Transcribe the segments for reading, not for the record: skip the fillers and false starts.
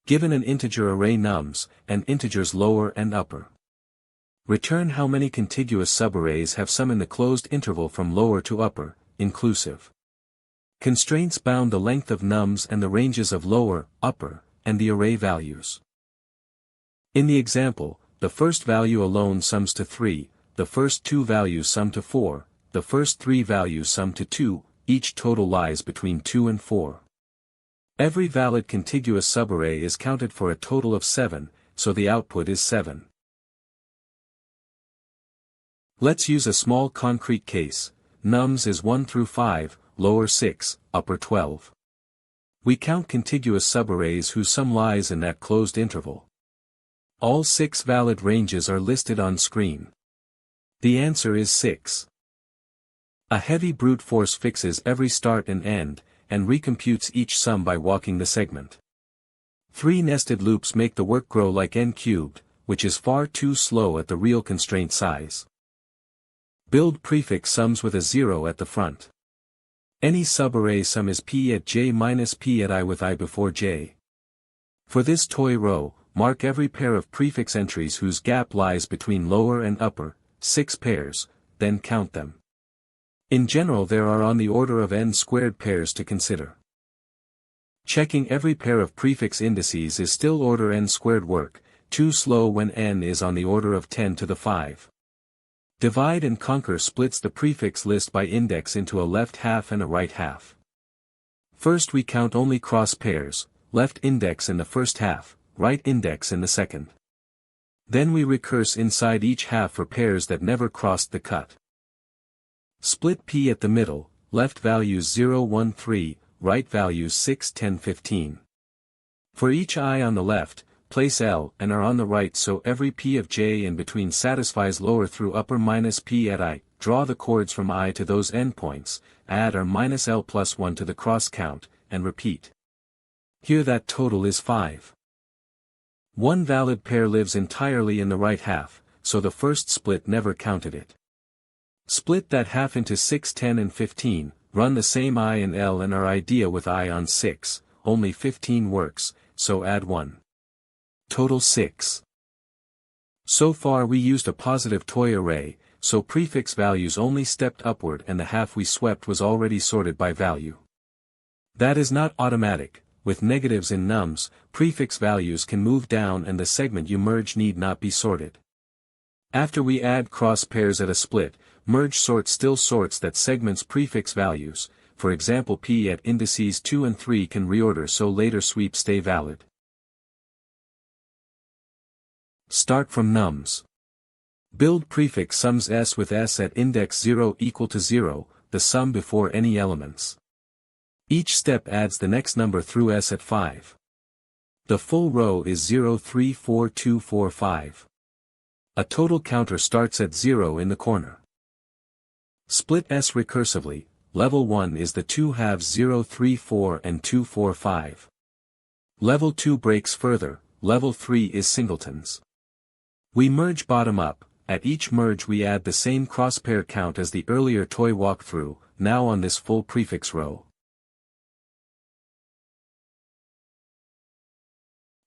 Given an integer array nums, and integers lower and upper. Return how many contiguous subarrays have sum in the closed interval from lower to upper, inclusive. Constraints bound the length of nums and the ranges of lower, upper, and the array values. In the example, the first value alone sums to 3, the first two values sum to 4, the first three values sum to 2, each total lies between 2 and 4. Every valid contiguous subarray is counted for a total of 7, so the output is 7. Let's use a small concrete case. Nums is 1 through 5, lower 6, upper 12. We count contiguous subarrays whose sum lies in that closed interval. All 6 valid ranges are listed on screen. The answer is 6. A heavy brute force fixes every start and end, and recomputes each sum by walking the segment. 3 nested loops make the work grow like n cubed, which is far too slow at the real constraint size. Build prefix sums with a 0 at the front. Any subarray sum is p at j minus p at I with I before j. For this toy row, mark every pair of prefix entries whose gap lies between lower and upper, 6 pairs, then count them. In general there are on the order of n squared pairs to consider. Checking every pair of prefix indices is still order n squared work, too slow when n is on the order of 10 to the 5. Divide and conquer splits the prefix list by index into a left half and a right half. First we count only cross pairs, left index in the first half, right index in the second. Then we recurse inside each half for pairs that never crossed the cut. Split p at the middle, left values 0, 1, 3, right values 6, 10, 15. For each I on the left, place L and R on the right so every p of j in between satisfies lower through upper minus p at I. Draw the chords from I to those endpoints, add R minus L plus 1 to the cross count, and repeat. Here that total is 5. One valid pair lives entirely in the right half, so the first split never counted it. Split that half into 6, 10 and 15, run the same I and L and R idea with I on 6, only 15 works, so add 1. Total 6. So far we used a positive toy array, so prefix values only stepped upward and the half we swept was already sorted by value. That is not automatic. With negatives in nums, prefix values can move down and the segment you merge need not be sorted. After we add cross pairs at a split, merge sort still sorts that segment's prefix values, for example p at indices 2 and 3 can reorder so later sweeps stay valid. Start from nums. Build prefix sums s with s at index 0 equal to 0, the sum before any elements. Each step adds the next number through s at 5. The full row is 0, 3, 4, 2, 4, 5. A total counter starts at 0 in the corner. Split s recursively, level 1 is the 2 halves 0, 3, 4 and 2, 4, 5. Level 2 breaks further, level 3 is singletons. We merge bottom up, at each merge we add the same crosspair count as the earlier toy walkthrough, now on this full prefix row.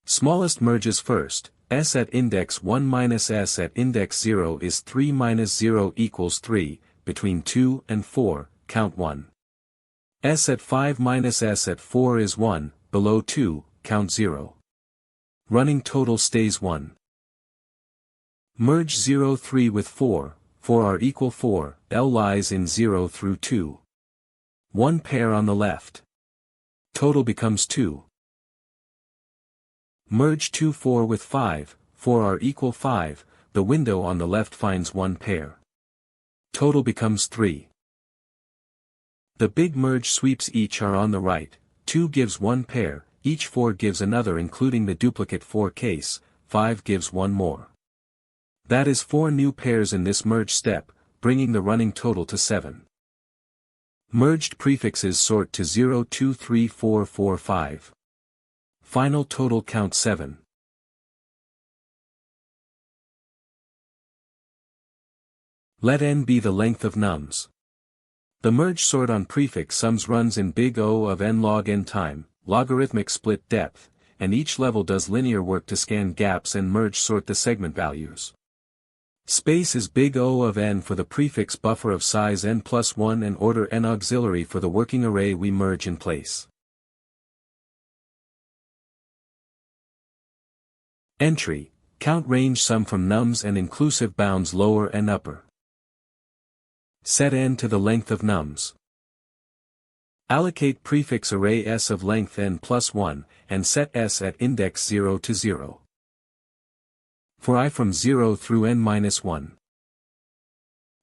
Smallest merges first, s at index 1 minus s at index 0 is 3 minus 0 equals 3, between 2 and 4, count 1. S at 5 minus s at 4 is 1, below 2, count 0. Running total stays 1. Merge 0, 3 with 4, 4 are equal 4, L lies in 0 through 2. 1 pair on the left. Total becomes 2. Merge 2, 4 with 5, 4 are equal 5, the window on the left finds 1 pair. Total becomes 3. The big merge sweeps each are on the right, 2 gives 1 pair, each 4 gives another including the duplicate 4 case, 5 gives 1 more. That is 4 new pairs in this merge step, bringing the running total to 7. Merged prefixes sort to 0, 2, 3, 4, 4, 5. Final total count 7. Let n be the length of nums. The merge sort on prefix sums runs in big O of n log n time, logarithmic split depth, and each level does linear work to scan gaps and merge sort the segment values. Space is big O of n for the prefix buffer of size n plus 1 and order n auxiliary for the working array we merge in place. Entry: count range sum from nums and inclusive bounds lower and upper. Set n to the length of nums. Allocate prefix array s of length n plus 1, and set s at index 0 to 0. For I from 0 through n minus 1.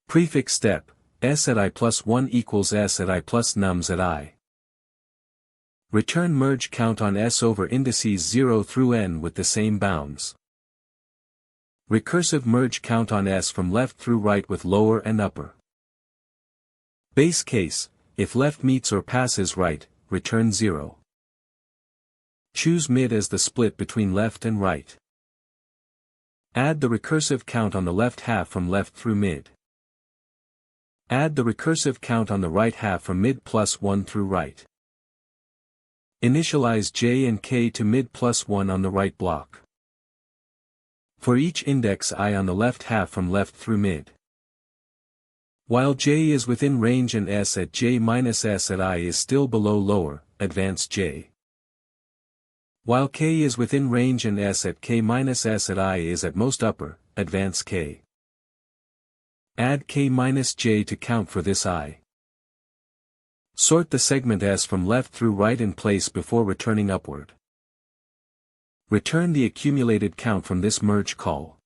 Prefix step, s at I plus 1 equals s at I plus nums at I. Return merge count on s over indices 0 through n with the same bounds. Recursive merge count on s from left through right with lower and upper. Base case, if left meets or passes right, return 0. Choose mid as the split between left and right. Add the recursive count on the left half from left through mid. Add the recursive count on the right half from mid plus 1 through right. Initialize j and k to mid plus 1 on the right block. For each index I on the left half from left through mid. While j is within range and s at j minus s at I is still below lower, advance j. While k is within range and s at k minus s at I is at most upper, advance k. Add k minus j to count for this I. Sort the segment s from left through right in place before returning upward. Return the accumulated count from this merge call.